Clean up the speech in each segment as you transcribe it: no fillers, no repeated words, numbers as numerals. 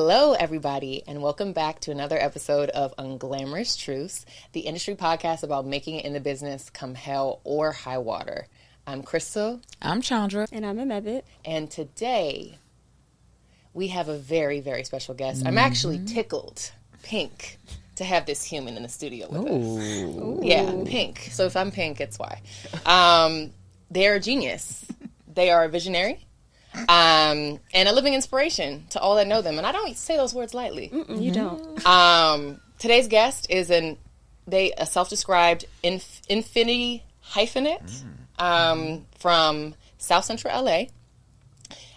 Hello, everybody, and welcome back to another episode of Unglamorous Truths, the industry podcast about making it in the business come hell or high water. I'm Crystal. I'm Chandra. And I'm Emebit. And today, we have a very, very special guest. I'm actually tickled pink to have this human in the studio with us. Ooh. Yeah, pink. So if I'm pink, it's why. They're a genius. They are a visionary. And a living inspiration to all that know them. And I don't say those words lightly. You don't. Today's guest is a self-described infini-hyphenate from South Central L.A.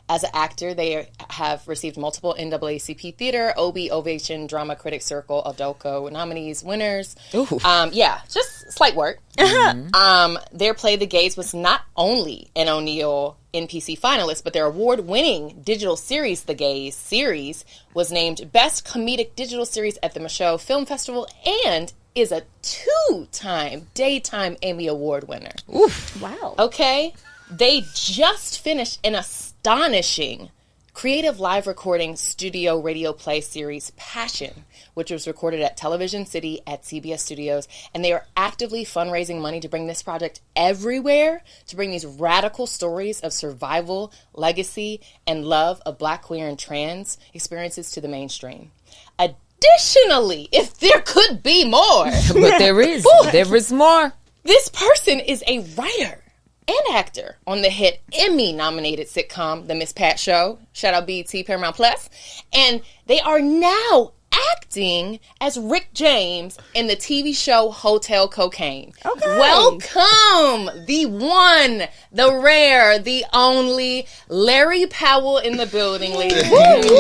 As an actor, they have received multiple NAACP Theater, Obie, Ovation, Drama Critics Circle, Adolco nominees, winners. Just slight work. Their play, The Gates, was not only an O'Neill NPC finalist, but their award-winning digital series, The Gaze series, was named Best Comedic Digital Series at the Michaud Film Festival and is a 2-time Daytime EMMY Award winner. Oof. Wow. Okay? They just finished an astonishing creative live recording studio radio play series, Passion, which was recorded at Television City at CBS Studios. And they are actively fundraising money to bring this project everywhere, to bring these radical stories of survival, legacy, and love of Black, queer, and trans experiences to the mainstream. Additionally, if there could be more. But there is. There is more. This person is a writer and actor on the hit Emmy-nominated sitcom, The Miss Pat Show. Shout out BET, Paramount Plus. And they are now acting as Rick James in the TV show Hotel Cocaine. Okay. Welcome, the one, the rare, the only Larry Powell in the building, ladies. Thank you.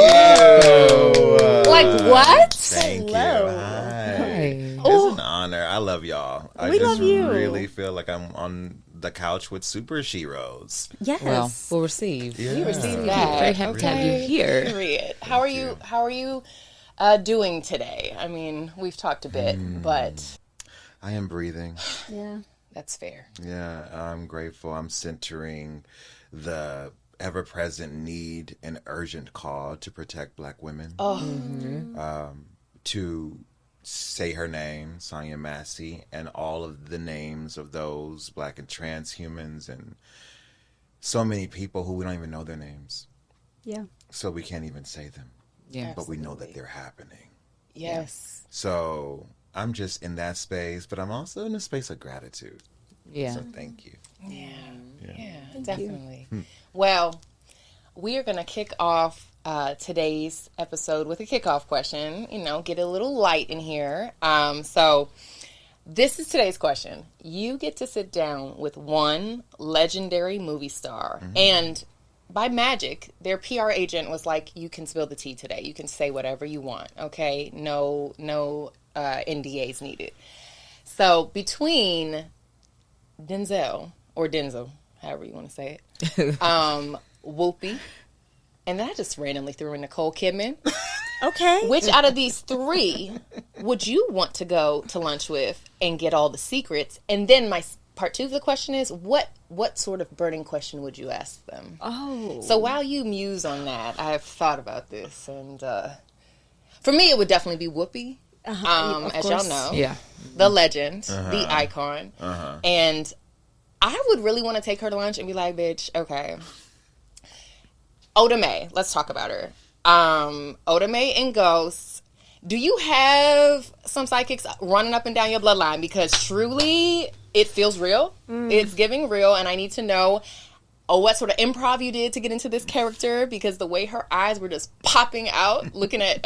Like what? Thank Hello. you. Hi. Oh. It's an honor. I love y'all. We love you. Really feel like I'm on the couch with super sheroes. Yes. Well, we'll receive. Yeah. We received that. Very happy to have you here. Period. How are you? How are you doing today? I mean, we've talked a bit, but I am breathing. Yeah. that's fair. Yeah, I'm grateful. I'm centering the ever-present need and urgent call to protect Black women. To say her name, Sonia Massey, and all of the names of those Black and trans humans and so many people who we don't even know their names. Yeah. So we can't even say them. Yeah. But we know that they're happening. Yes. So I'm just in that space, but I'm also in a space of gratitude. Yeah. So thank you. Yeah, definitely. Well, we are going to kick off today's episode with a kickoff question. You know, get a little light in here. So this is today's question. You get to sit down with one legendary movie star, and by magic, their PR agent was like, you can spill the tea today. You can say whatever you want, okay? No NDAs needed. So between Denzel, however you want to say it, Whoopi, and then I just randomly threw in Nicole Kidman. Okay. Which out of these three would you want to go to lunch with and get all the secrets? And then my part two of the question is, what sort of burning question would you ask them? Oh. So while you muse on that, I have thought about this, and for me, it would definitely be Whoopi. As y'all know, the legend, the icon, and I would really want to take her to lunch and be like, "Bitch, okay." Oda Mae, let's talk about her. Oda Mae and Ghost. Do you have some psychics running up and down your bloodline? Because truly, it feels real. It's giving real, and I need to know what sort of improv you did to get into this character, because the way her eyes were just popping out looking at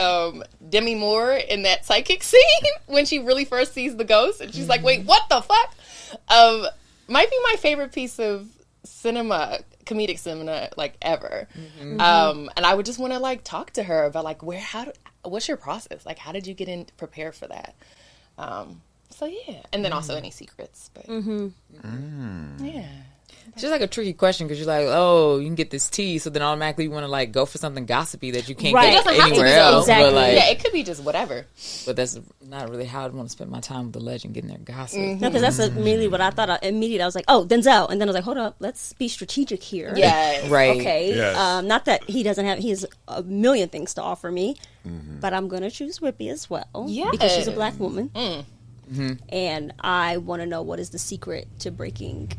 Demi Moore in that psychic scene when she really first sees the ghost, and she's like, wait, what the fuck? Might be my favorite piece of comedic cinema, like, ever. And I would just want to, like, talk to her about, like, what's your process? Like, how did you get in prepared for that? So, yeah. And then also any secrets. But, yeah. It's just like a tricky question because you're like, oh, you can get this tea, so then automatically you want to like go for something gossipy that you can't get anywhere else. Exactly. But like, yeah, it could be just whatever. But that's not really how I'd want to spend my time with the legend, getting their gossip. No, because that's immediately what I thought. Immediately, I was like, oh, Denzel, and then I was like, hold up, let's be strategic here. Yeah, right. Okay. Yes. Not that he has a million things to offer me, but I'm gonna choose Whoopi as well. Yeah, because she's a black woman, and I want to know what is the secret to breaking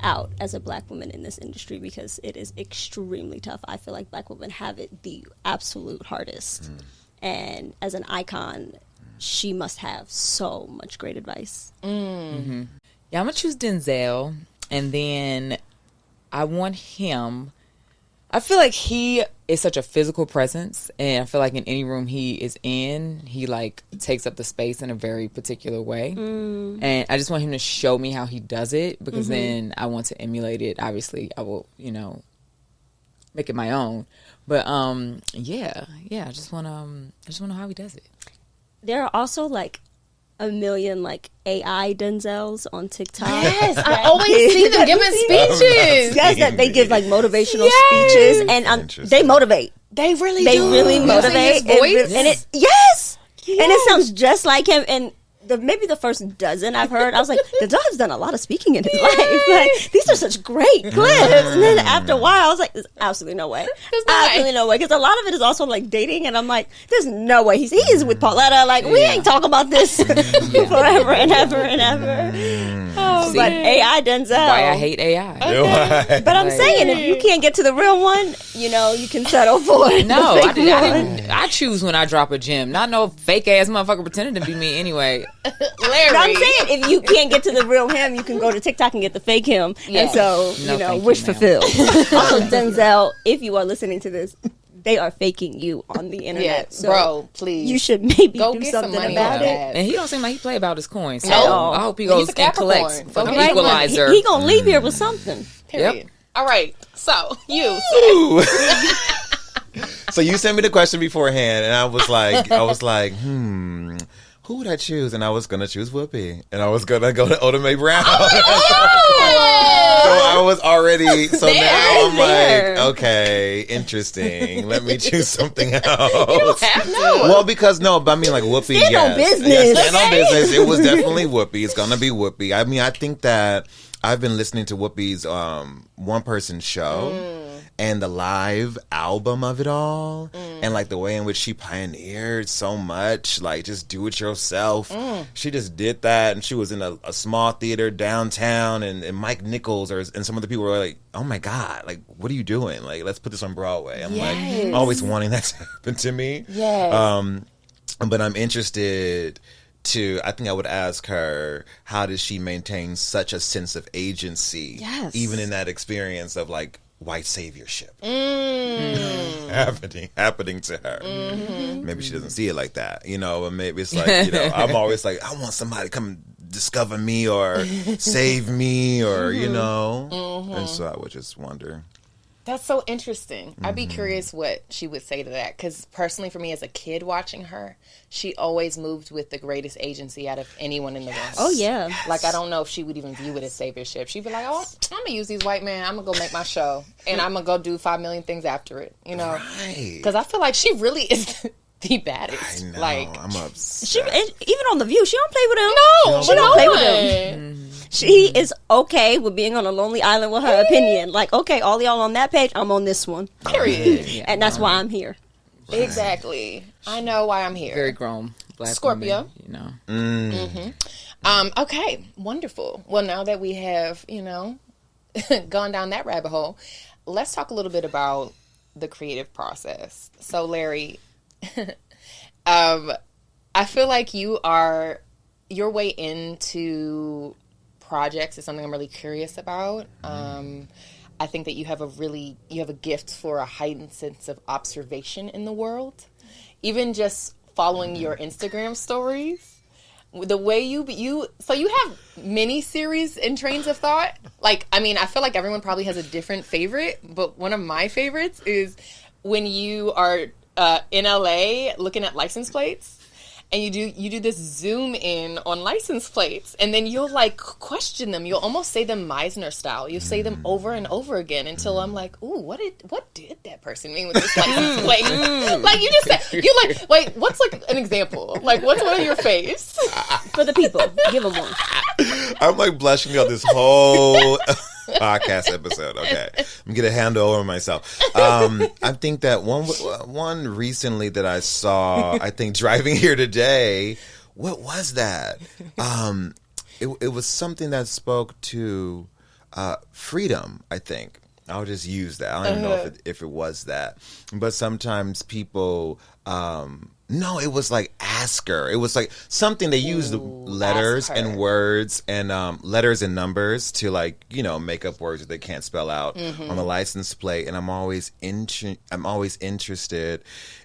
out as a black woman in this industry, because it is extremely tough. I feel like black women have it the absolute hardest, and as an icon, she must have so much great advice. Yeah, I'm gonna choose Denzel, and then I want him. I feel like he is such a physical presence, and I feel like in any room he is in, he like takes up the space in a very particular way. And I just want him to show me how he does it, because then I want to emulate it. Obviously, I will, make it my own. But yeah, I just want to know how he does it. There are also like a million like AI Denzels on TikTok. Yes, I always see them giving speeches. Yes, that they give like motivational speeches, and they motivate. They really They do. really motivate. Using his voice? And it sounds just like him. And maybe the first dozen I've heard, I was like, Denzel has done a lot of speaking in his life. Like, these are such great clips. And then after a while, I was like, there's absolutely no way. Absolutely no way. Because a lot of it is also like dating, and I'm like, there's no way. He is with Pauletta. Like, we ain't talking about this forever and ever and ever. Oh, but AI Denzel. Why I hate AI. Okay. But I'm saying, if you can't get to the real one, you can settle for it. No, I choose when I drop a gem. Not no fake ass motherfucker pretending to be me anyway. Larry. No, I'm saying, if you can't get to the real him, you can go to TikTok and get the fake him. Yeah. And so, wish fulfilled. Also, Denzel, if you are listening to this, they are faking you on the internet. Yeah, so bro, please. You should maybe go do get something some money about it. And he don't seem like he play about his coins. So No. I hope he goes and collects for the equalizer. He gonna leave here with something. Period. Yep. All right. So you. So you sent me the question beforehand, and I was like, who would I choose? And I was gonna choose Whoopi, and I was gonna go to Oda Mae Brown. So I was already. So now I'm like, okay, interesting. Let me choose something else. You don't have to. Well, because but I mean, like Whoopi. Stand on business. Yeah, stand on business. It was definitely Whoopi. It's gonna be Whoopi. I mean, I think that I've been listening to Whoopi's one person show. And the live album of it all, and like the way in which she pioneered so much, like just do it yourself. She just did that, and she was in a small theater downtown, and Mike Nichols and some other people were like, "Oh my God, like what are you doing? Like let's put this on Broadway." I'm like always wanting that to happen to me. Yes. But I'm interested to, I think I would ask her, how does she maintain such a sense of agency, even in that experience of like white saviorship happening to her. Maybe she doesn't see it like that, or maybe it's like, I'm always like, I want somebody to come discover me or save me or, and so I would just wonder. That's so interesting. I'd be curious what she would say to that. Because personally, for me as a kid watching her, she always moved with the greatest agency out of anyone in the room. Oh, yeah. Like, I don't know if she would even view it as saviorship. She'd be like, oh, I'm going to use these white men. I'm going to go make my show. And I'm going to go do 5 million things after it, Right. Because I feel like she really is the baddest. I know. Like, I'm upset. She, even on The View, she don't play with him. No, she don't play with him. She is okay with being on a lonely island with her opinion. Like, okay, all y'all on that page, I'm on this one. Period. And that's why I'm here. Exactly. I know why I'm here. Very grown black Scorpio. woman, Okay, wonderful. Well, now that we have, gone down that rabbit hole, let's talk a little bit about the creative process. So, Larry, I feel like your way into projects is something I'm really curious about. I think that you have a gift for a heightened sense of observation in the world. Even just following your Instagram stories, the way you have mini series and trains of thought. Like, I mean, I feel like everyone probably has a different favorite, but one of my favorites is when you are in LA looking at license plates. and you do this zoom in on license plates, and then you'll like question them. You'll almost say them Meisner style. You say them over and over again until I'm like, ooh, what did that person mean with this license plate? Like you just said, you like, wait, what's like an example? Like what's on your face? For the people, give them one. I'm like blushing on this whole podcast episode. Okay, I'm gonna handle over myself. I think that one recently that I saw, I think driving here today, what was that? It was something that spoke to freedom, I think. I'll just use that. I don't even know if it was that. But sometimes people, no, it was like asker. It was like something they used letters and words and letters and numbers to like, you know, make up words that they can't spell out on the license plate. And I'm always interested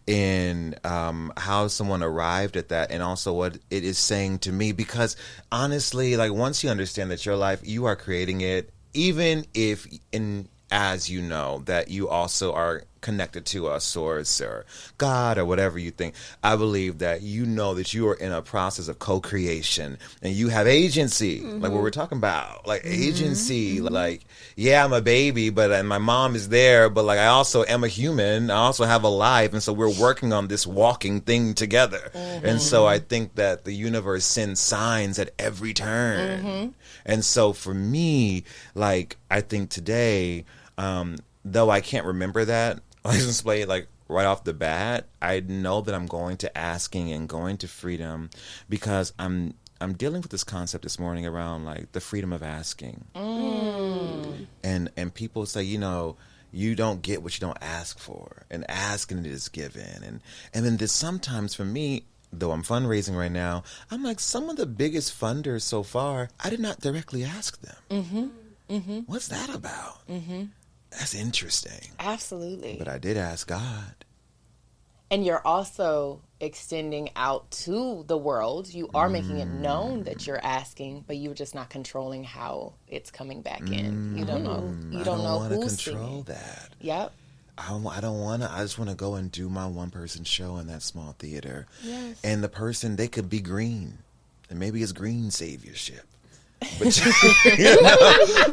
in how someone arrived at that and also what it is saying to me. Because honestly, like once you understand that your life, you are creating it, even if as you know, that you also are connected to a source or God or whatever you think. I believe that you know that you are in a process of co-creation and you have agency, like what we're talking about, like agency, like, yeah, I'm a baby, and my mom is there, but like I also am a human. I also have a life. And so we're working on this walking thing together. And so I think that the universe sends signs at every turn. And so for me, like, I think today, though I can't remember that license plate, like right off the bat, I know that I'm going to asking and going to freedom because I'm dealing with this concept this morning around like the freedom of asking. And people say, you know, you don't get what you don't ask for, and asking it is given. And then there's sometimes for me, though I'm fundraising right now, I'm like, some of the biggest funders so far, I did not directly ask them. What's that about? That's interesting. Absolutely. But I did ask God. And you're also extending out to the world. You are making it known that you're asking, but you're just not controlling how it's coming back in. You don't know. You don't know who's control that. Yep. I don't want to. I just want to go and do my one-person show in that small theater. Yes. And the person, they could be green. And maybe it's green saviorship. But, you know,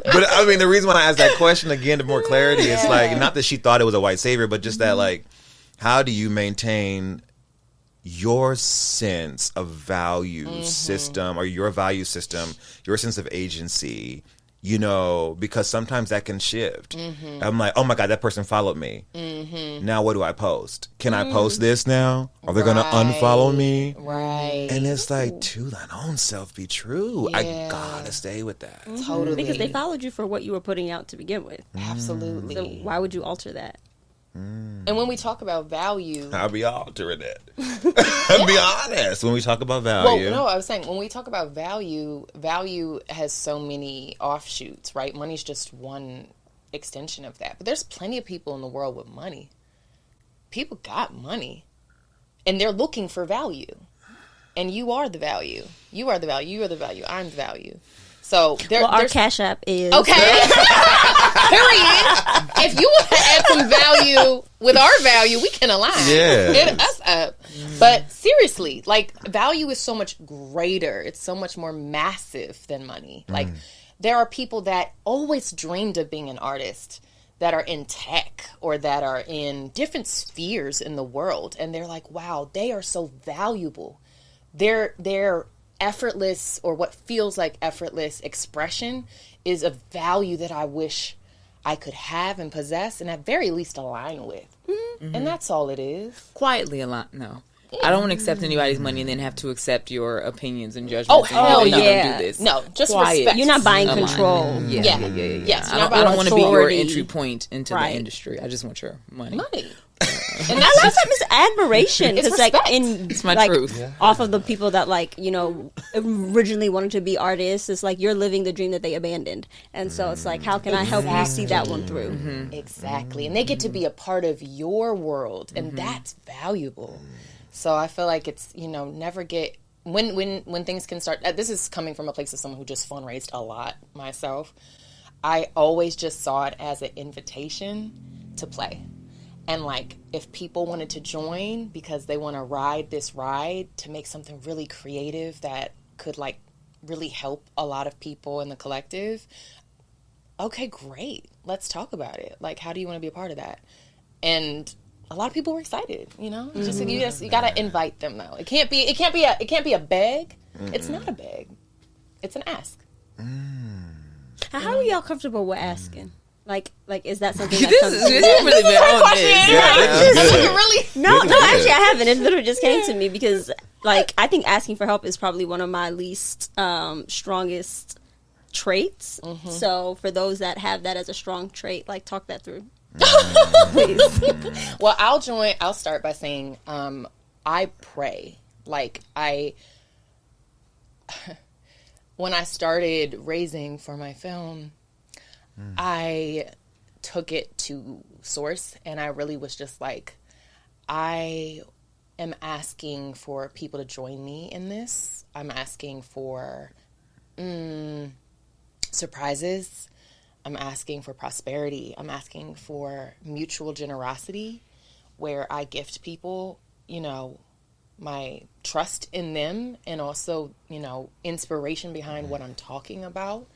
but I mean, the reason why I asked that question again to more clarity is like, not that she thought it was a white savior, but just that like, how do you maintain your sense of value system or your value system, your sense of agency, you know, because sometimes that can shift. I'm like, oh my God, that person followed me. Now what do I post? Can I post this now? Are they going to unfollow me? Right. And it's like, to thine own self be true. Yeah. I gotta stay with that. Totally. Because they followed you for what you were putting out to begin with. Absolutely. So why would you alter that? And when we talk about value, I'll be altering it. I'll be honest. When we talk about value, well, no, I was saying when we talk about value has so many offshoots, right? Money's just one extension of that. But there's plenty of people in the world with money. People got money, and they're looking for value. And you are the value. You are the value. You are the value. I'm the value. So our Cash App is okay. Period. If you want to add some value with our value, we can align. Yeah. Hit us up. But seriously, like value is so much greater. It's so much more massive than money. Like there are people that always dreamed of being an artist that are in tech or that are in different spheres in the world, and they're like, wow, they are so valuable. They're effortless, or what feels like effortless expression is a value that I wish I could have and possess and at very least align with. And that's all it is. Quietly align. No. I don't want to accept anybody's money and then have to accept your opinions and judgments. Oh, hell no. yeah. Don't do this. No, just quiet. respect. You're not buying control. Yeah. Yes, I don't want to be your authority. entry point into Right. the industry. I just want your money. And that's sometimes it's admiration. It's It's like respect. It's my like, truth. off of the people that like, you know, originally wanted to be artists. It's like you're living the dream that they abandoned. And so it's like, how can I help you see that one through? Exactly. And they get to be a part of your world, and that's valuable. So I feel like it's, you know, never get when things can start. This is coming from a place of someone who just fundraised a lot myself. I always just saw it as an invitation to play. And like, if people wanted to join because they want to ride this ride to make something really creative that could like really help a lot of people in the collective, okay, great. Let's talk about it. Like, how do you want to be a part of that? And a lot of people were excited, you know? You gotta invite them though. It can't be a beg. It's not a beg. It's an ask. How are y'all comfortable with asking? Like, is that something You've that comes really been on this. No, actually, I haven't. It literally just came to me because, like, I think asking for help is probably one of my least strongest traits. So, for those that have that as a strong trait, like, talk that through. Please. Well, I'll start by saying, I pray. Like, when I started raising for my film, I took it to source, and I really was just like, I am asking for people to join me in this. I'm asking for surprises. I'm asking for prosperity. I'm asking for mutual generosity, where I gift people, you know, my trust in them, and also, you know, inspiration behind what I'm talking about.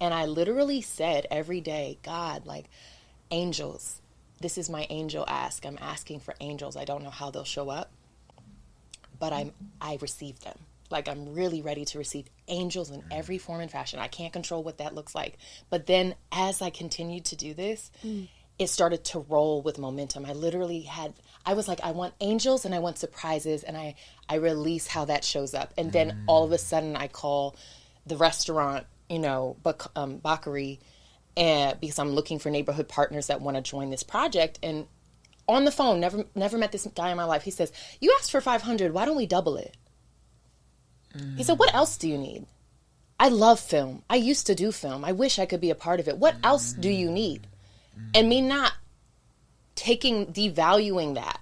And I literally said every day, God, like, angels, this is my angel ask. I'm asking for angels. I don't know how they'll show up, but I receive them. Like, I'm really ready to receive angels in every form and fashion. I can't control what that looks like. But then as I continued to do this, it started to roll with momentum. I was like, I want angels and I want surprises, and I release how that shows up. And then all of a sudden I call the restaurant, you know, Bakery, and because I'm looking for neighborhood partners that want to join this project. And on the phone, never met this guy in my life. He says, you asked for 500. Why don't we double it? He said, what else do you need? I love film. I used to do film. I wish I could be a part of it. What else do you need? And me not devaluing that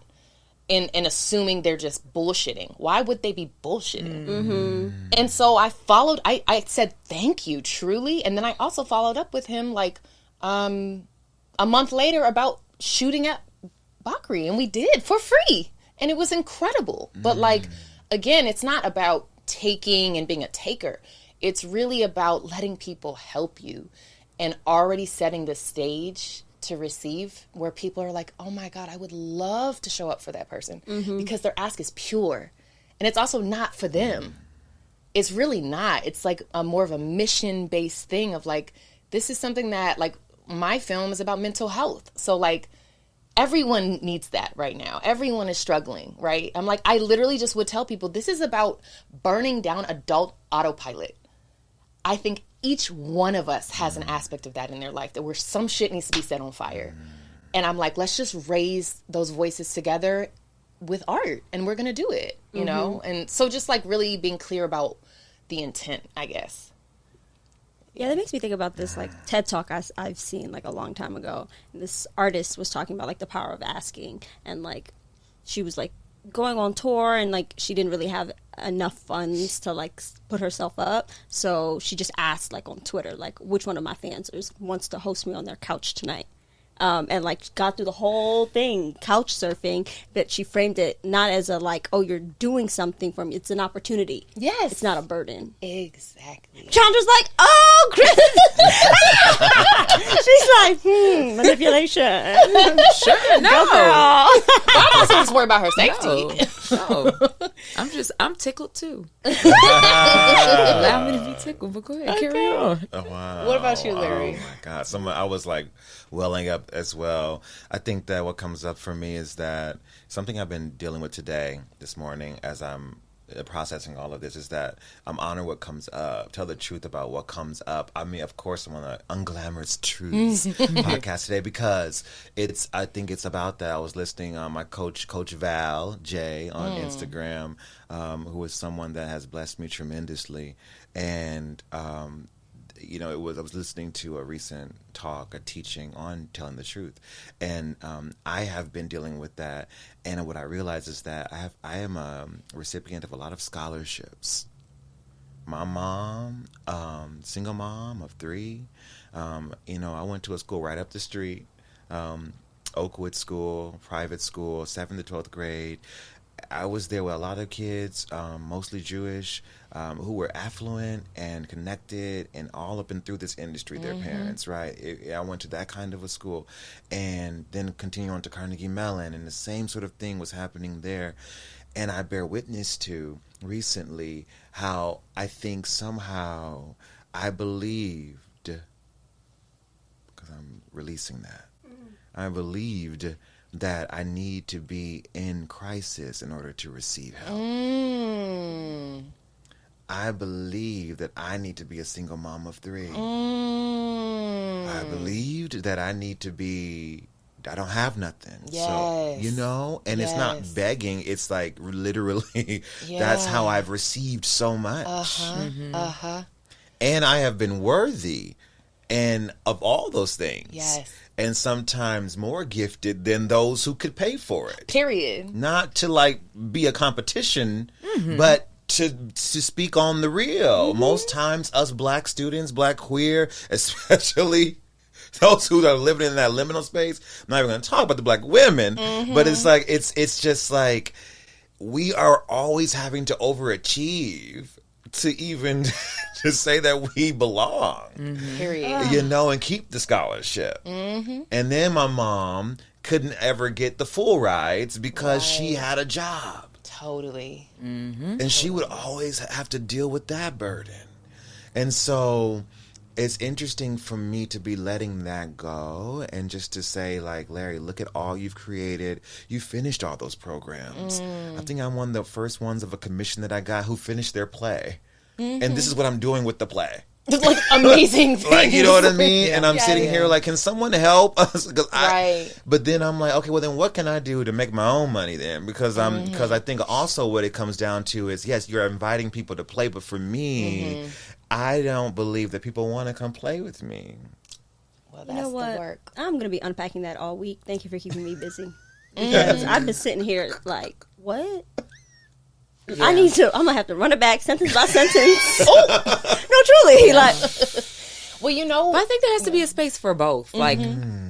and assuming they're just bullshitting. Why would they be bullshitting? And so I followed, I said, thank you, truly. And then I also followed up with him like a month later about shooting at Bakri. And we did for free. And it was incredible. But like, again, it's not about taking and being a taker. It's really about letting people help you and already setting the stage to receive, where people are like, oh my God, I would love to show up for that person because their ask is pure. And it's also not for them. It's really not. It's like a more of a mission-based thing of like, this is something that, like, my film is about mental health. So like, everyone needs that right now. Everyone is struggling, right? I'm like, I literally just would tell people, this is about burning down adult autopilot. I think each one of us has an aspect of that in their life, that where some shit needs to be set on fire. And I'm like, let's just raise those voices together with art, and we're going to do it, you know? And so just like really being clear about the intent, I guess. Yeah, that makes me think about this like TED Talk I've seen like a long time ago. And this artist was talking about like the power of asking, and like she was like going on tour, and like she didn't really have enough funds to like put herself up, so she just asked like on Twitter, like, which one of my fans wants to host me on their couch tonight. And like got through the whole thing, couch surfing, but she framed it not as a like, oh, you're doing something for me. It's an opportunity. Yes. It's not a burden. Exactly. Chandra's like, oh, Chris. She's like, manipulation. Sure, no. I'm also just worried about her safety. No. I'm tickled too. Allow me to be tickled, but go ahead, carry on. Oh, wow. What about you, Larry? Oh my God. I was like welling up as well. I think that what comes up for me is that something I've been dealing with this morning as I'm processing all of this, is that I'm honoring what comes up, tell the truth about what comes up. I mean, of course, I'm on the Unglamorous Truths podcast today because I think it's about that. I was listening my Coach Val J on Instagram, who is someone that has blessed me tremendously. And you know, I was listening to a recent talk, a teaching on telling the truth, and I have been dealing with that. And what I realized is that I am a recipient of a lot of scholarships. My mom, single mom of 3, you know, I went to a school right up the street, Oakwood School, private school, 7th to 12th grade. I was there with a lot of kids, mostly Jewish, who were affluent and connected and all up and through this industry, their parents, right? I went to that kind of a school and then continue on to Carnegie Mellon, and the same sort of thing was happening there. And I bear witness to recently how I think somehow I believed, because I'm releasing that, I believed that I need to be in crisis in order to receive help. I believe that I need to be a single mom of 3. I believed that I need to be, I don't have nothing. Yes. So, you know, and it's not begging. It's like literally, that's how I've received so much. And I have been worthy and of all those things. Yes. And sometimes more gifted than those who could pay for it. Period. Not to like be a competition, but to speak on the real. Most times us black students, black queer, especially those who are living in that liminal space, I'm not even going to talk about the black women, but it's like, it's just like we are always having to overachieve to even to say that we belong. Period. You know, and keep the scholarship. And then my mom couldn't ever get the full rides because she had a job. Totally. And she would always have to deal with that burden. And so it's interesting for me to be letting that go and just to say, like, Larry, look at all you've created. You finished all those programs. I think I'm one of the first ones of a commission that I got who finished their play. And this is what I'm doing with the play. Like amazing things. Like, you know what I mean? And I'm sitting here like, can someone help us? Right. But then I'm like, okay, well then what can I do to make my own money then? Because because I think also what it comes down to is, yes, you're inviting people to play, but for me, I don't believe that people want to come play with me. Well, that's the work. I'm going to be unpacking that all week. Thank you for keeping me busy. Because I've been sitting here like, what? Yeah. I'm going to have to run it back sentence by sentence. No, truly. Like, well, you know. But I think there has to be a space for both. Like,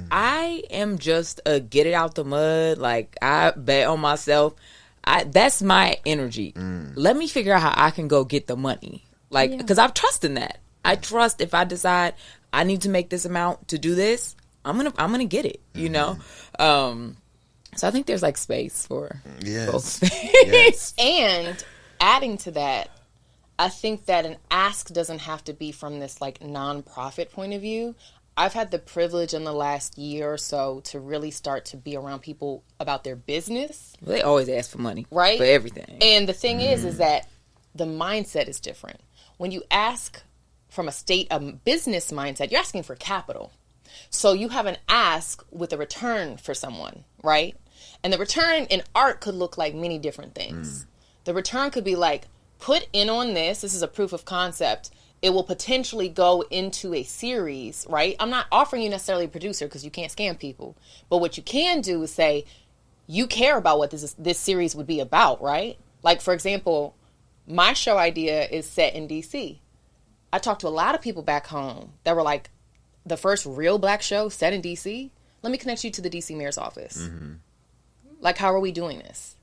I am just a get it out the mud. Like, I bet on myself. That's my energy. Let me figure out how I can go get the money. Like, because I trust in that. I trust if I decide I need to make this amount to do this, I'm gonna get it. You know. So I think there's like space for both. Yes. And adding to that, I think that an ask doesn't have to be from this like nonprofit point of view. I've had the privilege in the last year or so to really start to be around people about their business. Well, they always ask for money, right? For everything. And the thing is that the mindset is different. When you ask from a business mindset, you're asking for capital. So you have an ask with a return for someone, right? And the return in art could look like many different things. The return could be like, put in on this. This is a proof of concept. It will potentially go into a series, right? I'm not offering you necessarily a producer because you can't scam people. But what you can do is say, you care about what this series would be about, right? Like, for example, my show idea is set in D.C. I talked to a lot of people back home that were like, the first real black show set in D.C.? Let me connect you to the D.C. mayor's office. Like, how are we doing this?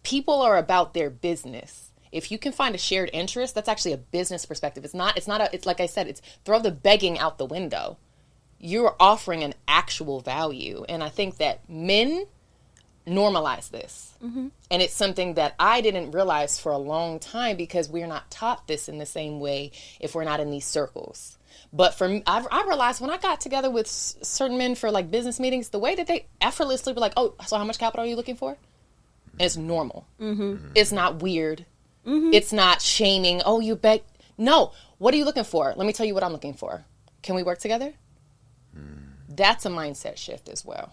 People are about their business. If you can find a shared interest, that's actually a business perspective. It's like I said, it's throw the begging out the window. You're offering an actual value. And I think that men normalize this. And it's something that I didn't realize for a long time because we're not taught this in the same way if we're not in these circles. But for me, I realized when I got together with certain men for like business meetings, the way that they effortlessly were like, oh, so how much capital are you looking for? And it's normal. It's not weird. It's not shaming. Oh, you beg. No. What are you looking for? Let me tell you what I'm looking for. Can we work together? That's a mindset shift as well.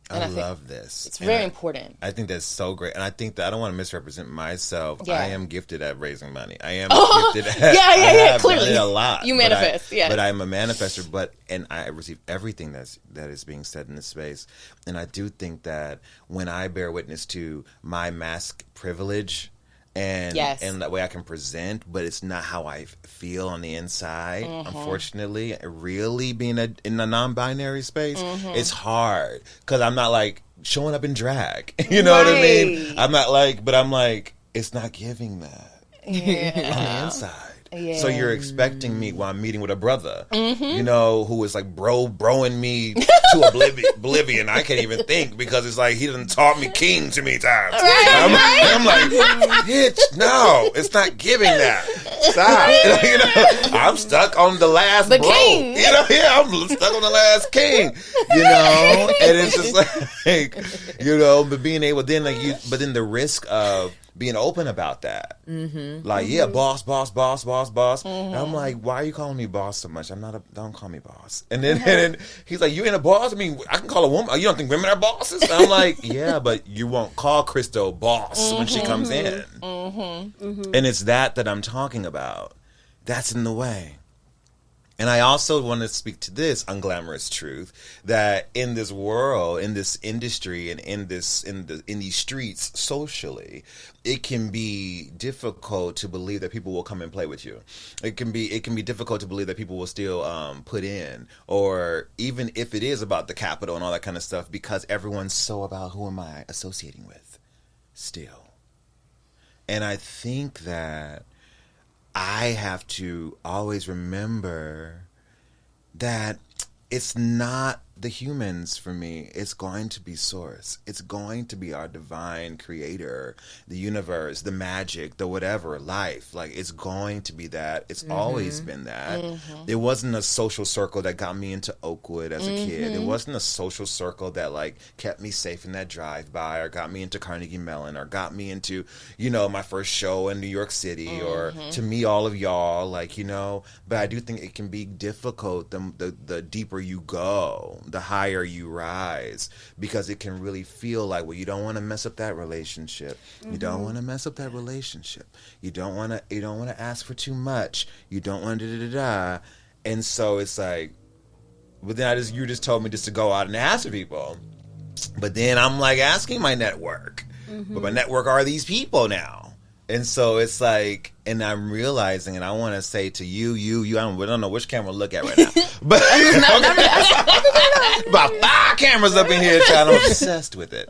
And I love this. It's very important. I think that's so great. And I think that I don't want to misrepresent myself. Yeah. I am gifted at raising money. I am gifted at clearly a lot. You manifest, yes. But I'm a manifester, and I receive everything that is being said in this space. And I do think that when I bear witness to my mask privilege and that way I can present, but it's not how I feel on the inside. Unfortunately, really being in a non-binary space, it's hard because I'm not like showing up in drag. You know what I mean? I'm not like, but I'm like, it's not giving that on the inside. Yeah. So you're expecting me while I'm meeting with a brother, you know, who is like broing me to oblivion. I can't even think because it's like he done taught me king too many times. I'm like, bitch, no, it's not giving that. Stop. You know, I'm stuck on the last king. You know, I'm stuck on the last king. You know, and it's just like, you know, but being able then but then the risk of being open about that. Like, boss. And I'm like, why are you calling me boss so much? Don't call me boss. And then he's like, you ain't a boss? I mean, I can call a woman. You don't think women are bosses? And I'm like, yeah, but you won't call Crystal boss when she comes in. And it's that I'm talking about. That's in the way. And I also want to speak to this unglamorous truth that in this world, in this industry, and in these streets socially, it can be difficult to believe that people will come and play with you. It can be difficult to believe that people will still put in, or even if it is about the capital and all that kind of stuff, because everyone's so about who am I associating with still. And I think that I have to always remember that it's not the humans for me. It's going to be source. It's going to be our divine creator, the universe, the magic, the whatever, life. Like, it's going to be that. It's always been that. It wasn't a social circle that got me into Oakwood as a kid. It wasn't a social circle that, like, kept me safe in that drive-by or got me into Carnegie Mellon or got me into, you know, my first show in New York City or to meet all of y'all, like, you know. But I do think it can be difficult the deeper you go, the higher you rise, because it can really feel like, well, you don't want to mess up that relationship. You don't want to mess up that relationship. You don't want to ask for too much. You don't want to And so it's like, but then you just told me just to go out and ask for people. But then I'm like asking my network. But my network are these people now. And so it's like, and I'm realizing, and I want to say to you, I don't know which camera to look at right now. But about 5 cameras up in here, child. I'm obsessed with it.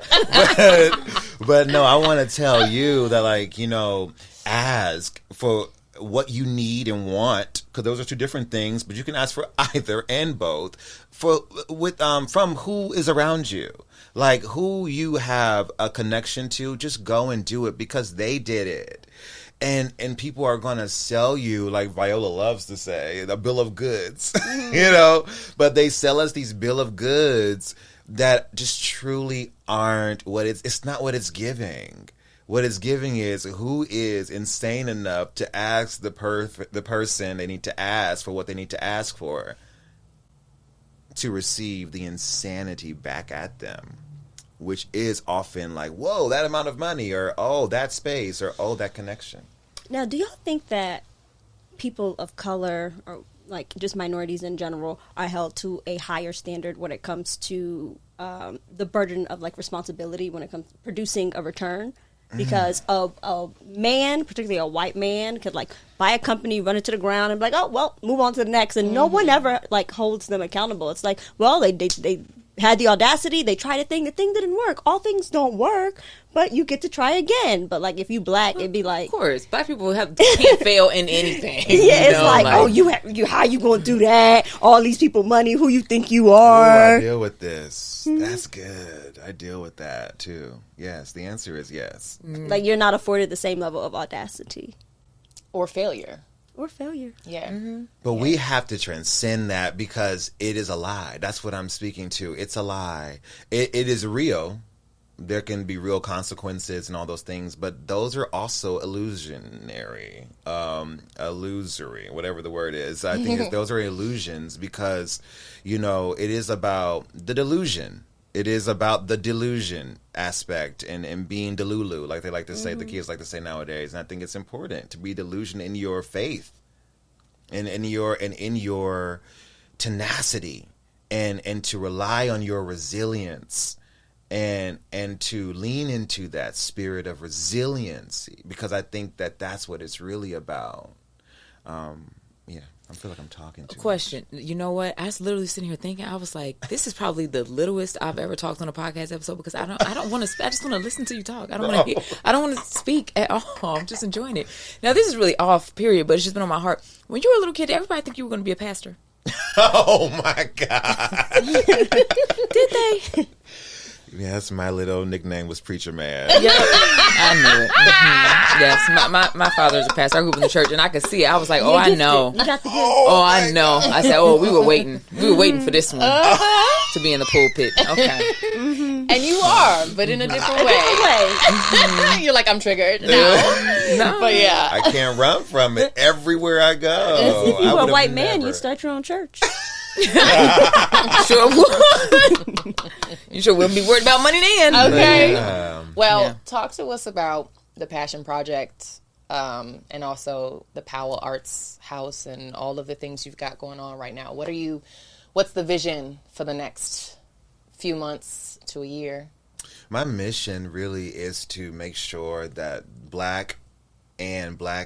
But no, I want to tell you that, like, you know, ask for what you need and want, because those are 2 different things, but you can ask for either and both from who is around you. Like, who you have a connection to, just go and do it because they did it. And people are going to sell you, like Viola loves to say, the bill of goods, you know? But they sell us these bill of goods that just truly aren't it's not what it's giving. What it's giving is who is insane enough to ask the person they need to ask for what they need to ask for to receive the insanity back at them, which is often like, whoa, that amount of money, or oh, that space, or oh, that connection. Now, do y'all think that people of color, or like just minorities in general, are held to a higher standard when it comes to the burden of like responsibility when it comes to producing a return? Because a man, particularly a white man, could like buy a company, run it to the ground, and be like, oh, well, move on to the next. And no one ever like holds them accountable. It's like, well, they had the audacity, they tried the thing didn't work. All things don't work, but you get to try again. But like if you black, it'd be like, of course, black people can't fail in anything. Yeah, it's like, oh, you how you gonna do that? All these people money, who you think you are? Ooh, I deal with this. That's good. I deal with that too. Yes, the answer is yes. Like you're not afforded the same level of audacity or failure. Yeah. But we have to transcend that because it is a lie. That's what I'm speaking to. It's a lie. It is real. There can be real consequences and all those things, but those are also illusory, whatever the word is. I think those are illusions because, you know, it is about the delusion. It is about the delusion aspect and being delulu, like they like to say, the kids like to say nowadays. And I think it's important to be delusion in your faith and in your tenacity and to rely on your resilience and to lean into that spirit of resiliency, because I think that that's what it's really about. I feel like I'm talking to question. You know what? I was literally sitting here thinking. I was like, "This is probably the littlest I've ever talked on a podcast episode because I don't want to. I just want to listen to you talk. I don't want to speak at all. I'm just enjoying it. Now this is really off. Period. But it's just been on my heart. When you were a little kid, did everybody think you were going to be a pastor? Oh my God! Did they? Yes, my little nickname was Preacher Man. Yeah, I knew it. Mm-hmm. Yes, my father's a pastor. I grew up in the church, and I could see it. I was like, "Oh, I know. You got the gift. Oh, I know." I said, "Oh, we were waiting. We were waiting for this one to be in the pulpit." Okay, and you are, but in a different way. You're like, I'm trigured now. No, but yeah, I can't run from it everywhere I go. If you were a white man, you'd start your own church. Sure would. You sure wouldn't be worried about money then. Okay. Well, talk to us about the Passion Project, and also the Powell Arts House and all of the things you've got going on right now. What's the vision for the next few months to a year? My mission really is to make sure that Black,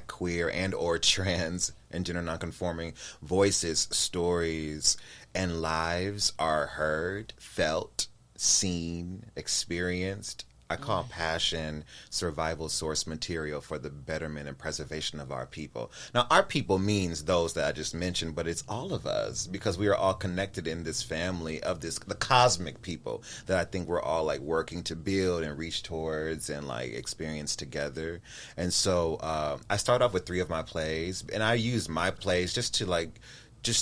queer, and or trans and gender nonconforming voices, stories, and lives are heard, felt, seen, experienced. I call passion survival source material for the betterment and preservation of our people. Now, our people means those that I just mentioned, but it's all of us, because we are all connected in this family of the cosmic people that I think we're all like working to build and reach towards and like experience together. And so I start off with 3 of my plays, and I use my plays just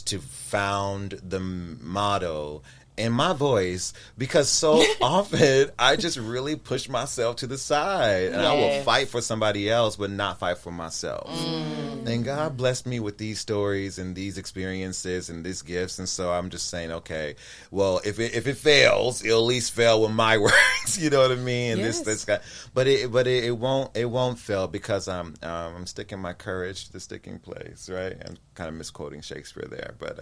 to found the motto in my voice, because so often I just really push myself to the side, and I will fight for somebody else but not fight for myself. And God blessed me with these stories and these experiences and these gifts, and so I'm just saying, okay, well, if it fails, it'll at least fail with my works. You know what I mean? And this guy, but it won't fail, because I'm sticking my courage to the sticking place, right? I'm kind of misquoting Shakespeare there, but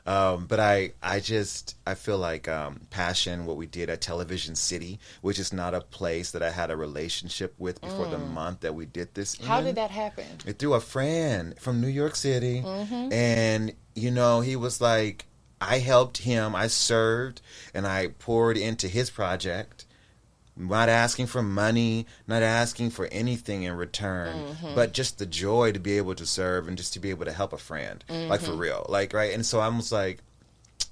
I feel like Passion, what we did at Television City, which is not a place that I had a relationship with before the month that we did this in. How did that happen? It through a friend from New York City. And, he was like, I helped him, I served, and I poured into his project. Not asking for money, not asking for anything in return, but just the joy to be able to serve and just to be able to help a friend, like for real, like, right? And so I was like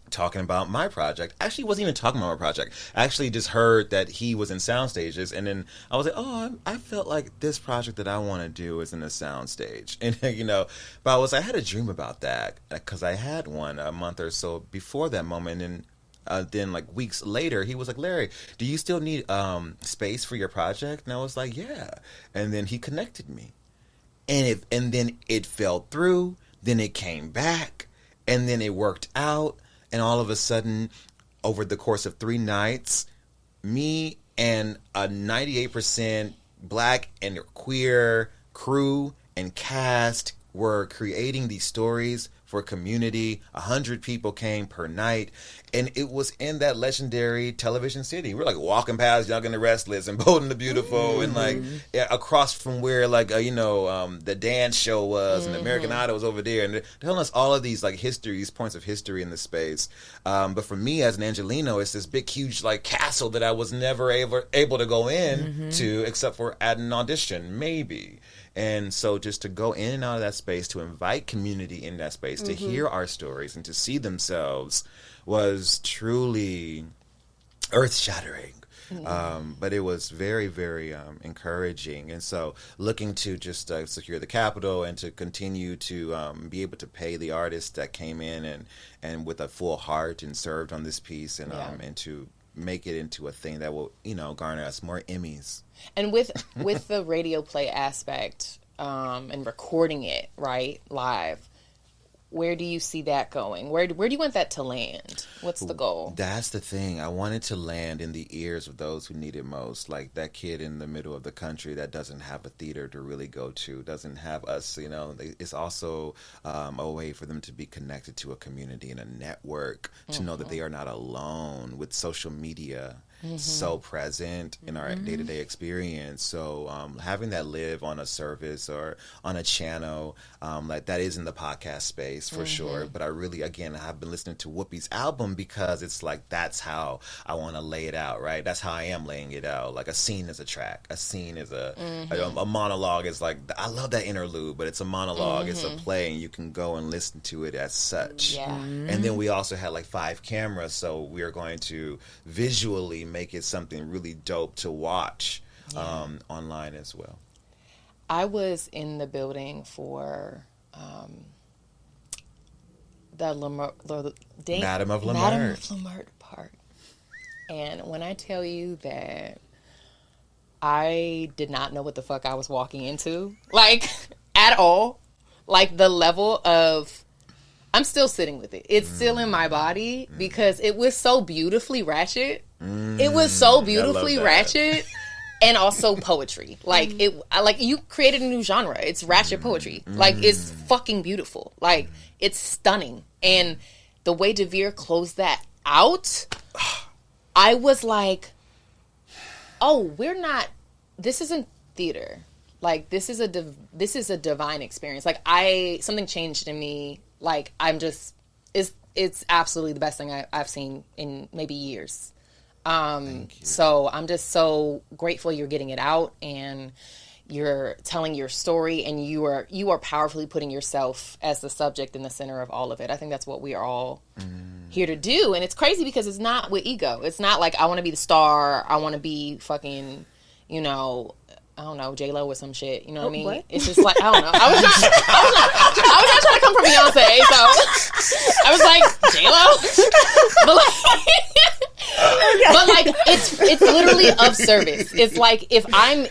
talking about my project. Actually, wasn't even talking about my project. I actually just heard that he was in sound stages, and then I was like, oh, I felt like this project that I want to do is in a sound stage, and but I had a dream about that because I had one a month or so before that moment, and then like weeks later, he was like, Larry, do you still need space for your project? And I was like, yeah. And then he connected me. And then it fell through. Then it came back. And then it worked out. And all of a sudden, over the course of 3 nights, me and a 98% Black and queer crew and cast were creating these stories for a community. 100 people came per night, and it was in that legendary Television City. We're like walking past Young and the Restless and Bold and the Beautiful, and like across from where the dance show was, and American Idol was over there, and they're telling us all of these like these points of history in the space. But for me as an Angelino, it's this big, huge like castle that I was never able to go in to, except for at an audition, maybe. And so just to go in and out of that space, to invite community in that space, to hear our stories and to see themselves was truly earth-shattering. But it was very, very encouraging. And so looking to just secure the capital and to continue to be able to pay the artists that came in and with a full heart and served on this piece, and to make it into a thing that will, garner us more Emmys. And with the radio play aspect and recording it, right, live, where do you see that going? Where do you want that to land? What's the goal? That's the thing. I want it to land in the ears of those who need it most, like that kid in the middle of the country that doesn't have a theater to really go to, doesn't have us, It's also a way for them to be connected to a community and a network, to know that they are not alone with social media so present in our day-to-day experience. So having that live on a service or on a channel, like that is in the podcast space for sure. But I really, again, I've been listening to Whoopi's album because it's like, that's how I want to lay it out, right? That's how I am laying it out. Like a scene is a track. A scene is a monologue is like, I love that interlude, but it's a monologue, it's a play, and you can go and listen to it as such. Yeah. And then we also had like 5 cameras, so we are going to visually make it something really dope to watch online as well. I was in the building for the Madame of Lamert part. And when I tell you that I did not know what the fuck I was walking into, like, at all. Like, the level of... I'm still sitting with it. It's still in my body because it was so beautifully ratchet. It was so beautifully ratchet and also poetry. Like, you created a new genre. It's ratchet poetry. Like, it's fucking beautiful. Like, it's stunning. And the way DeVere closed that out, I was like, oh, this isn't theater. Like, this is a divine experience. Like, something changed in me. Like, it's absolutely the best thing I've seen in maybe years. So I'm just so grateful you're getting it out and you're telling your story, and you are powerfully putting yourself as the subject in the center of all of it. I think that's what we are all here to do. And it's crazy because it's not with ego. It's not like I want to be the star. I want to be fucking, I don't know, J-Lo or some shit. You know what I mean? What? It's just like, I don't know. I was not trying to come from Beyonce, so I was like, J-Lo? But like it's literally of service. It's like,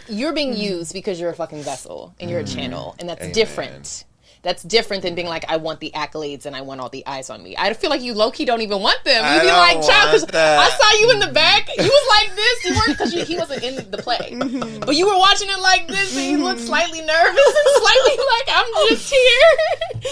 you're being used because you're a fucking vessel and you're a channel, and that's different. That's different than being like, I want the accolades and I want all the eyes on me. I feel like you low-key don't even want them. You be like, child, because I saw you in the back. You was like this. You weren't, because he wasn't in the play. But you were watching it like this, and you looked slightly nervous and slightly like, I'm just here.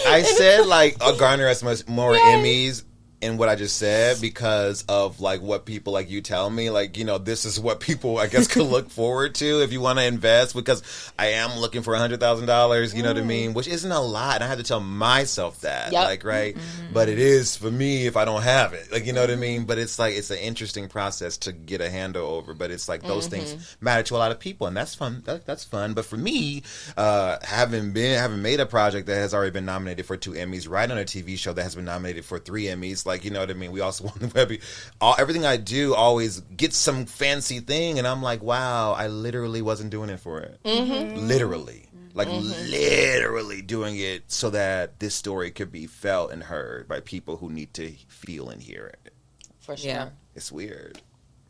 I said, like, I'll garner as much more Emmys in what I just said because of like what people like you tell me, like, this is what people I guess could look forward to if you want to invest, because I am looking for $100,000, you know what I mean, which isn't a lot, and I have to tell myself that, like, right, but it is for me if I don't have it, like, you know what I mean, but it's like, it's an interesting process to get a handle over, but it's like those things matter to a lot of people, and that's fun. That's fun. But for me, having made a project that has already been nominated for 2 Emmys, right, on a TV show that has been nominated for 3 Emmys, like, you know what I mean? We also want the Webby. Everything I do always gets some fancy thing, and I'm like, wow, I literally wasn't doing it for it. Literally. Like, literally doing it so that this story could be felt and heard by people who need to feel and hear it. For sure. Yeah. It's weird.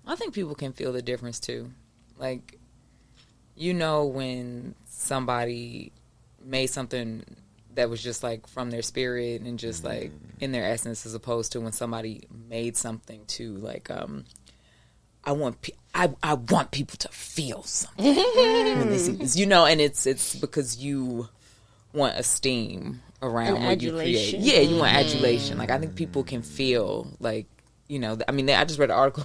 I think people can feel the difference, too. Like, when somebody made something that was just like from their spirit and just like in their essence, as opposed to when somebody made something to like, I want people to feel something when they see this, and it's because you want esteem around what you create. Yeah, you want adulation. Like, I think people can feel like, I mean, I just read an article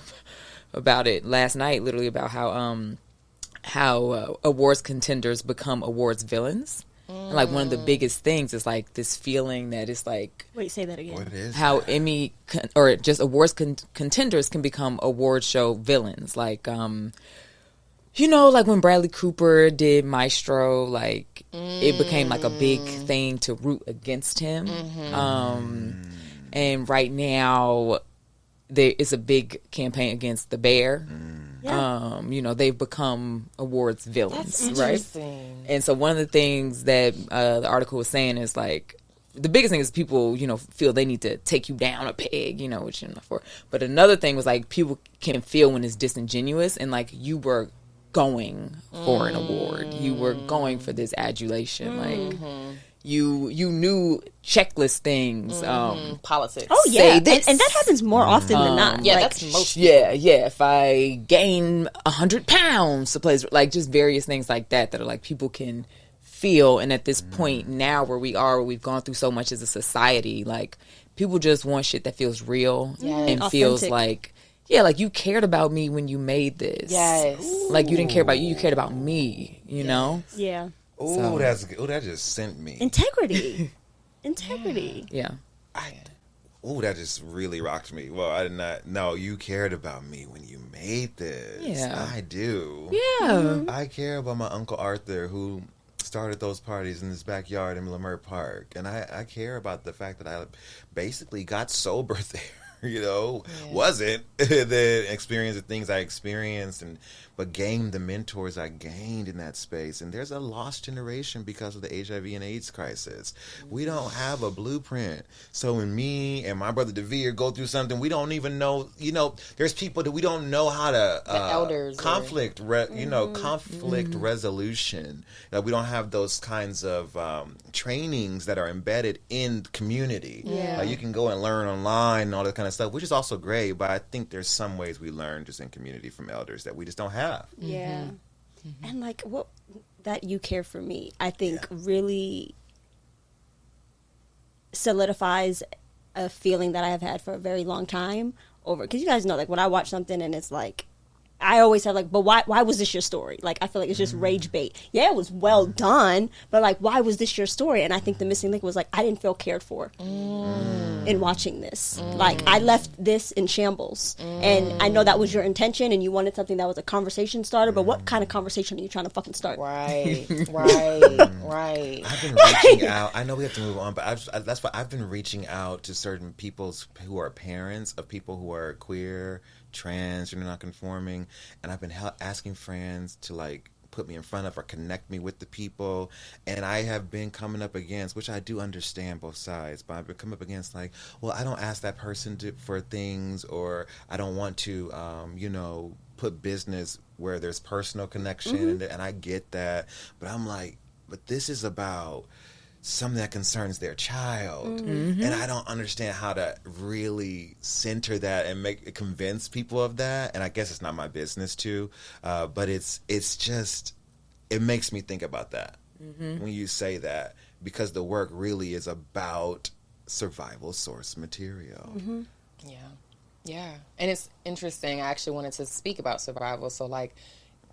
about it last night, literally about how awards contenders become awards villains. And like, one of the biggest things is like this feeling that it's like, wait, say that again. What is how that? Emmy or just awards contenders can become award show villains. Like, like when Bradley Cooper did Maestro, like it became like a big thing to root against him. And right now there is a big campaign against The Bear. Yeah. They've become awards villains. That's interesting. Right? And so one of the things that the article was saying is like, the biggest thing is people, feel they need to take you down a peg, which you're not for. But another thing was like, people can feel when it's disingenuous and like you were going for an award. You were going for this adulation. Like, you knew checklist things, politics. Oh yeah, and that happens more often than not. Yeah, like, that's most. Yeah. If I gain 100 pounds to play, like just various things like that are like people can feel. And at this point now, where we've gone through so much as a society, like people just want shit that feels real and authentic. feels like yeah, like you cared about me when you made this. Yes. Like you didn't care about you cared about me, you know? Yeah. Ooh, So. that's good. Ooh, that just sent me. Integrity. Yeah. Ooh, that just really rocked me. Well, I did not know you cared about me when you made this. Yeah. I do. Yeah. I care about my Uncle Arthur who started those parties in his backyard in Leimert Park. And I care about the fact that I basically got sober there, you know, wasn't, then experienced the things I experienced, but gained the mentors I gained in that space. And there's a lost generation because of the HIV and AIDS crisis. We don't have a blueprint. So when me and my brother DeVere go through something, we don't even know, you know, there's people that we don't know how to the elders conflict resolution. We don't have those kinds of trainings that are embedded in the community. You can go and learn online and all that kind of stuff, which is also great, but I think there's some ways we learn just in community from elders that we just don't have. Yeah. And like what that you care for me, I think really solidifies a feeling that I have had for a very long time over, because you guys know, like when I watch something and it's like, I always have like, but why was this your story? Like, I feel like it's just rage bait. Yeah, it was well done, but like, why was this your story? And I think the missing link was like, I didn't feel cared for in watching this. Like, I left this in shambles. And I know that was your intention and you wanted something that was a conversation starter, but what kind of conversation are you trying to fucking start? Right. I've been reaching out. I know we have to move on, but that's why I've been reaching out to certain people who are parents of people who are queer, trans, or not conforming, and I've been asking friends to like put me in front of or connect me with the people, and I have been coming up against, which I do understand both sides, but I've been coming up against like, well, I don't ask that person for things, or I don't want to put business where there's personal connection, and I get that, but I'm like, but this is about something that concerns their child, and I don't understand how to really center that and convince people of that. And I guess it's not my business to, but it's just, it makes me think about that when you say that, because the work really is about survival source material. Yeah, and it's interesting. I actually wanted to speak about survival. So like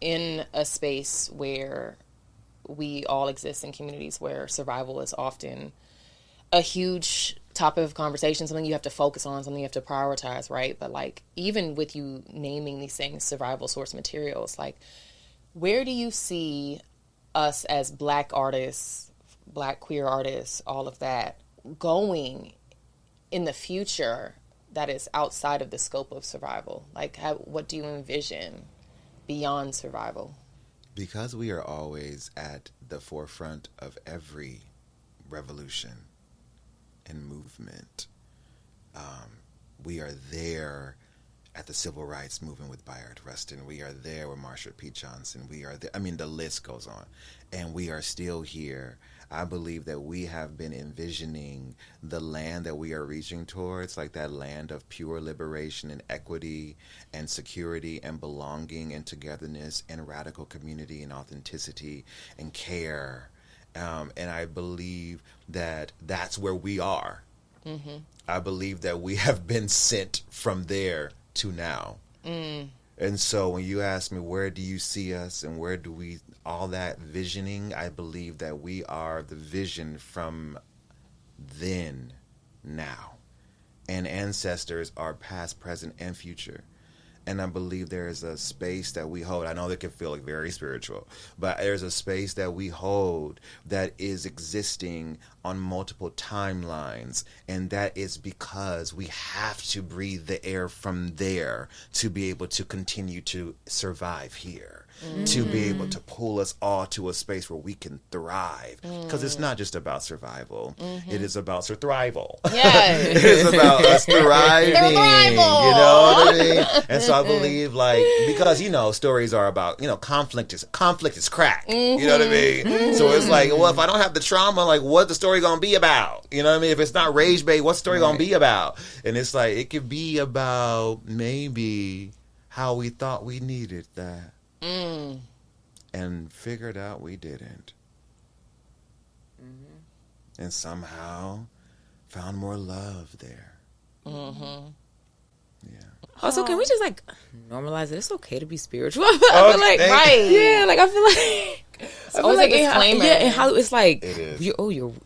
in a space where we all exist in communities where survival is often a huge topic of conversation, something you have to focus on, something you have to prioritize, right? But like, even with you naming these things, survival source materials, like, where do you see us as Black artists, Black queer artists, all of that, going in the future that is outside of the scope of survival? Like, what do you envision beyond survival? Because we are always at the forefront of every revolution and movement. We are there at the civil rights movement with Bayard Rustin. We are there with Marsha P. Johnson. We are there. I mean, the list goes on. And we are still here. I believe that we have been envisioning the land that we are reaching towards, like that land of pure liberation and equity and security and belonging and togetherness and radical community and authenticity and care. And I believe that that's where we are. I believe that we have been sent from there to now. And so when you ask me, where do you see us and where do we, all that visioning, I believe that we are the vision from then, now. And ancestors are past, present, and future. And I believe there is a space that we hold. I know that can feel like very spiritual, but there's a space that we hold that is existing on multiple timelines. And that is because we have to breathe the air from there to be able to continue to survive here. To be able to pull us all to a space where we can thrive. Because it's not just about survival. It is about surthrival. Yeah. It is about us thriving. Survival. You know what I mean? And so I believe, like, because, stories are about, conflict is crack. You know what I mean? So it's like, well, if I don't have the trauma, like, what's the story going to be about? You know what I mean? If it's not rage bait, what's the story going to be about? And it's like, it could be about maybe how we thought we needed that. And figured out we didn't. And somehow found more love there. Also, can we just like normalize it? It's okay to be spiritual. I feel like, right? Yeah, like I feel like it's always like a disclaimer. In Hollywood, it's like it is.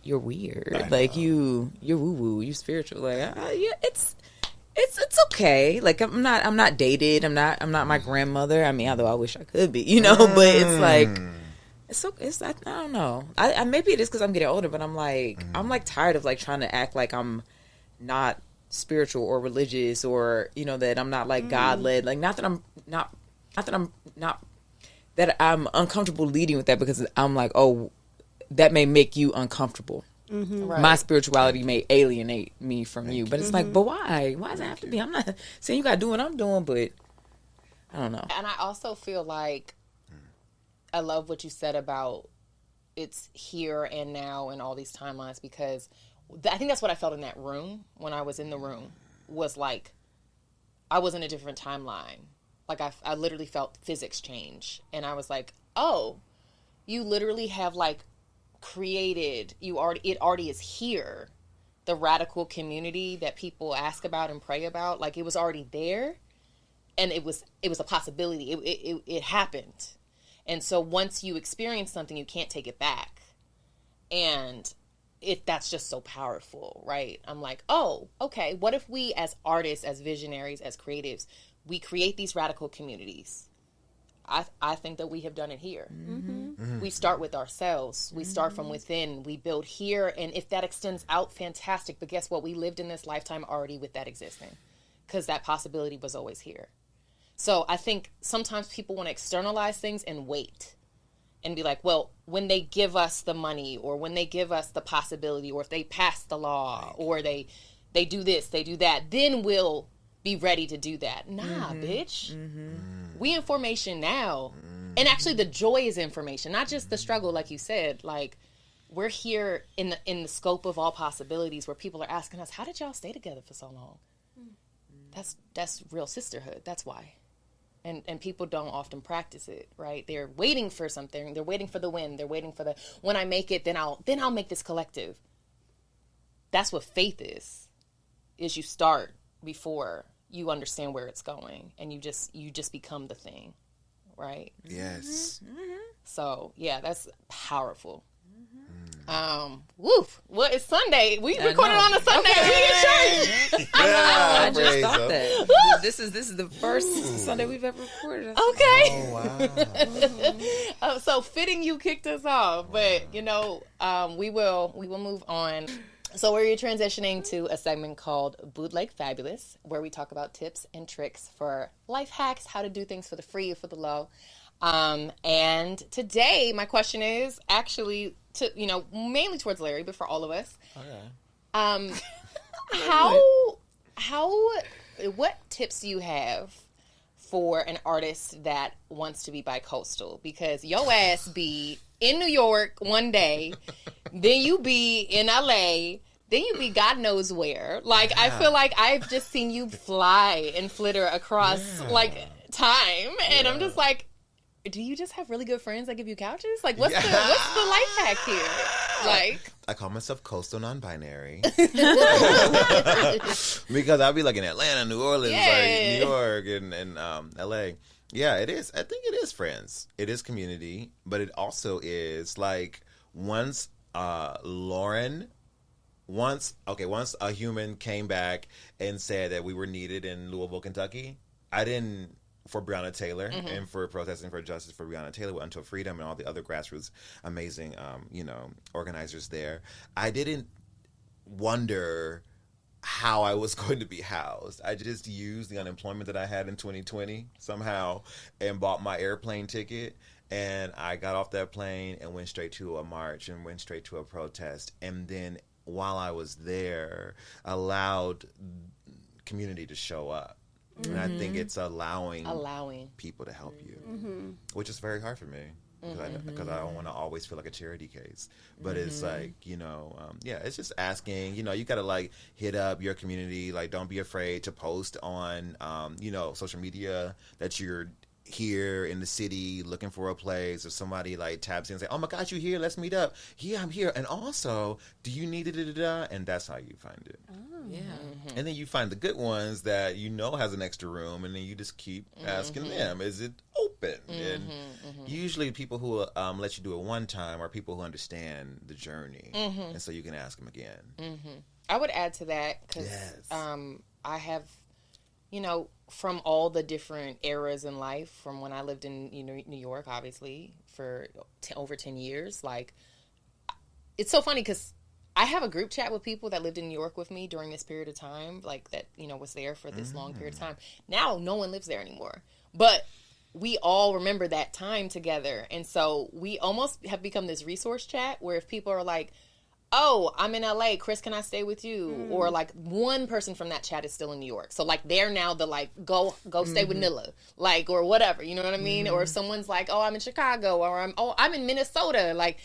You're weird. Like you're woo woo. You spiritual. Like it's okay. Like I'm not dated. I'm not my grandmother. I mean, although I wish I could be, but it's like. I don't know. I maybe it is because I'm getting older, but I'm like tired of like trying to act like I'm not spiritual or religious or that I'm not like God led. Like not that I'm uncomfortable leading with that because I'm like, oh, that may make you uncomfortable. Mm-hmm. Right. My spirituality may alienate me from you, but it's like, but why? Why does it have to be? I'm not saying you got to do what I'm doing, but I don't know. And I also feel like I love what you said about it's here and now and all these timelines because I think that's what I felt in that room when I was in the room was like I was in a different timeline. Like I literally felt physics change and I was like, oh, you literally have like created, it already is here. The radical community that people ask about and pray about, like it was already there and it was a possibility. It happened. And so once you experience something, you can't take it back. And that's just so powerful, right? I'm like, oh, okay, what if we as artists, as visionaries, as creatives, we create these radical communities? I think that we have done it here. Mm-hmm. Mm-hmm. We start with ourselves. We start from within. We build here. And if that extends out, fantastic. But guess what? We lived in this lifetime already with that existing because that possibility was always here. So I think sometimes people want to externalize things and wait and be like, well, when they give us the money or when they give us the possibility or if they pass the law or they do this, they do that, then we'll be ready to do that. Nah, bitch. Mm-hmm. We information now. Mm-hmm. And actually the joy is information, not just the struggle, like you said. Like we're here in the scope of all possibilities where people are asking us, how did y'all stay together for so long? That's real sisterhood. That's why. And people don't often practice it, right? They're waiting for something. They're waiting for the win. They're waiting for when I make it, then I'll make this collective. That's what faith is you start before you understand where it's going and you just become the thing, right? Yes. Mm-hmm. So yeah, that's powerful. Woof. Well, it's Sunday. We recorded on a Sunday. Okay. We in church. I just thought that. This is the first Sunday we've ever recorded. Okay. Oh, wow. So fitting you kicked us off, but we will move on. So we're transitioning to a segment called Bootleg Fabulous, where we talk about tips and tricks for life hacks, how to do things for the free or for the low. And today my question is actually mainly towards Larry, but for all of us. Okay. What tips do you have for an artist that wants to be bi-coastal? Because your ass be in New York one day, then you be in LA, then you be God knows where. Like, yeah. I feel like I've just seen you fly and flitter across time, and I'm just like, do you just have really good friends that give you couches? Like, what's the life hack here? Like, I call myself coastal non-binary because I'll be like in Atlanta, New Orleans, like New York, and LA. Yeah, it is. I think it is friends. It is community, but it also is like once a human came back and said that we were needed in Louisville, Kentucky. For Breonna Taylor and for protesting for justice for Breonna Taylor with Until Freedom and all the other grassroots amazing, organizers there. I didn't wonder how I was going to be housed. I just used the unemployment that I had in 2020 somehow and bought my airplane ticket. And I got off that plane and went straight to a march and went straight to a protest. And then while I was there, allowed community to show up. And I think it's allowing people to help you, which is very hard for me because I don't want to always feel like a charity case. But it's like, it's just asking, you got to like hit up your community. Like, don't be afraid to post on, social media that you're here in the city looking for a place, if somebody like taps in and say, "Oh my gosh, you here? Let's meet up." Yeah, I'm here. And also, do you need it? And that's how you find it. Oh. Yeah. Mm-hmm. And then you find the good ones that you know has an extra room, and then you just keep asking them, "Is it open?" And usually people who let you do it one time are people who understand the journey, and so you can ask them again. I would add to that because I have, from all the different eras in life, from when I lived in New York, obviously, for over 10 years, like, it's so funny because I have a group chat with people that lived in New York with me during this period of time, like that, was there for this long period of time. Now, no one lives there anymore. But we all remember that time together. And so we almost have become this resource chat where if people are like, "Oh, I'm in LA. Chris, can I stay with you?" Or like one person from that chat is still in New York. So like they're now the like, go stay with Nilla. Like, or whatever. You know what I mean? Or if someone's like, "Oh, I'm in Chicago," or I'm in Minnesota. Like,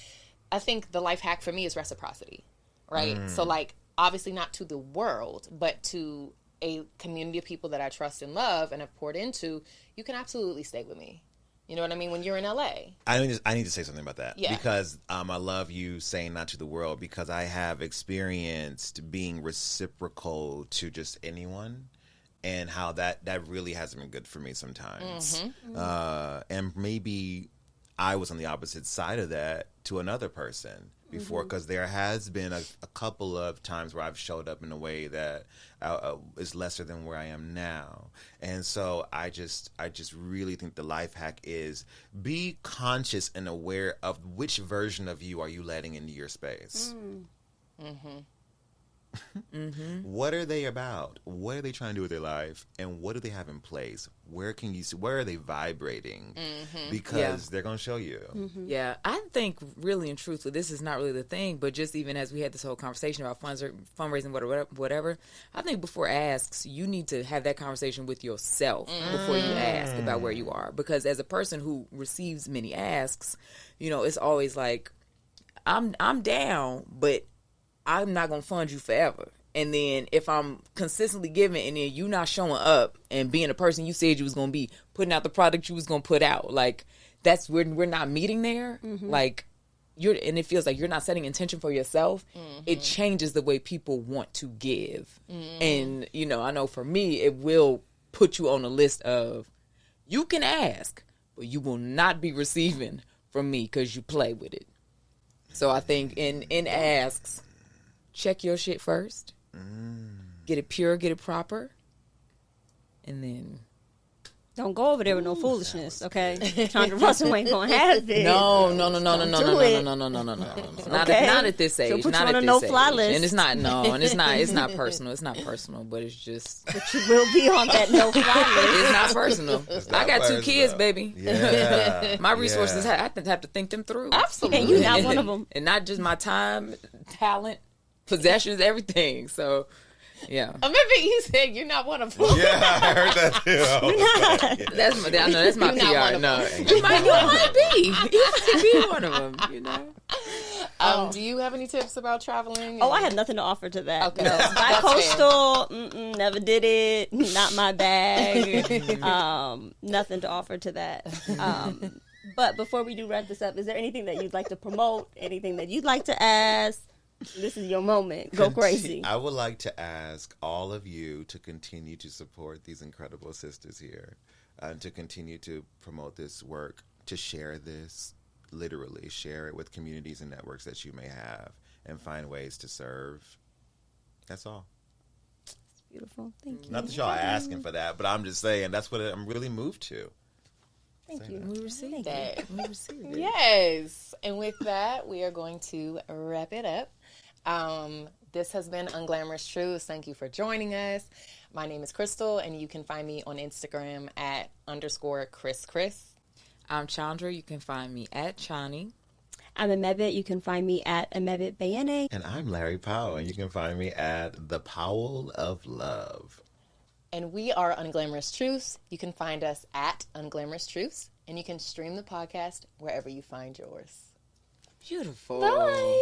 I think the life hack for me is reciprocity. Right? So like, obviously not to the world, but to a community of people that I trust and love and have poured into, you can absolutely stay with me. You know what I mean? When you're in LA. I need to say something about that. Yeah. Because I love you saying not to the world, because I have experienced being reciprocal to just anyone, and how that really hasn't been good for me sometimes. And maybe I was on the opposite side of that to another person before, because there has been a couple of times where I've showed up in a way that is lesser than where I am now. And so I just really think the life hack is be conscious and aware of which version of you are you letting into your space. What are they about? What are they trying to do with their life? And what do they have in place? Where can you see? Where are they vibrating? Because they're going to show you. Yeah, I think really and truthfully, this is not really the thing, but just even as we had this whole conversation about fundraising, whatever, I think before asks, you need to have that conversation with yourself before you ask about where you are. Because as a person who receives many asks, it's always like, I'm down, but I'm not going to fund you forever. And then if I'm consistently giving and then you not showing up and being a person you said you was going to be, putting out the product you was going to put out, like, that's where we're not meeting there. Like, and it feels like you're not setting intention for yourself. It changes the way people want to give. And, I know for me, it will put you on a list of, you can ask, but you will not be receiving from me because you play with it. So I think in asks, check your shit first. Get it pure, get it proper. And then don't go over there with no foolishness, okay? Chandra Russell ain't gonna have it. No. Not at this age. She'll put not you on at a this no-fly age. list. And it's not personal. It's not personal, but it's just. But you will be on that no-fly list. It's not personal. I got personal. 2 kids, baby. Yeah. My resources, I have to think them through. Absolutely. And you're not one of them. And not just my time, talent, possessions, everything. So, yeah. I remember you said you're not one of them. Yeah, I heard that too. That's my You're not one PR. of No, them. you might be. You might be one of them. Do you have any tips about traveling? Oh, I have nothing to offer to that. Okay. No. That's Bi-coastal, never did it. Not my bag. Nothing to offer to that. But before we do wrap this up, is there anything that you'd like to promote? Anything that you'd like to ask? This is your moment. Go crazy. I would like to ask all of you to continue to support these incredible sisters here, and to continue to promote this work, to share this, literally share it with communities and networks that you may have, and find ways to serve. That's all. Beautiful. Thank you. Not that y'all are asking for that, but I'm just saying that's what I'm really moved to. Thank you. We received that. We received it. Yes. And with that, we are going to wrap it up. This has been Unglamorous Truths. Thank you for joining us. My name is Crystal, and you can find me on Instagram at _Chris. I'm Chandra. You can find me at Chani. I'm Emebit. You can find me at Emebit Bayene. And I'm Larry Powell, and you can find me at the Powell of Love. And we are Unglamorous Truths. You can find us at Unglamorous Truths, and you can stream the podcast wherever you find yours. Beautiful. Bye.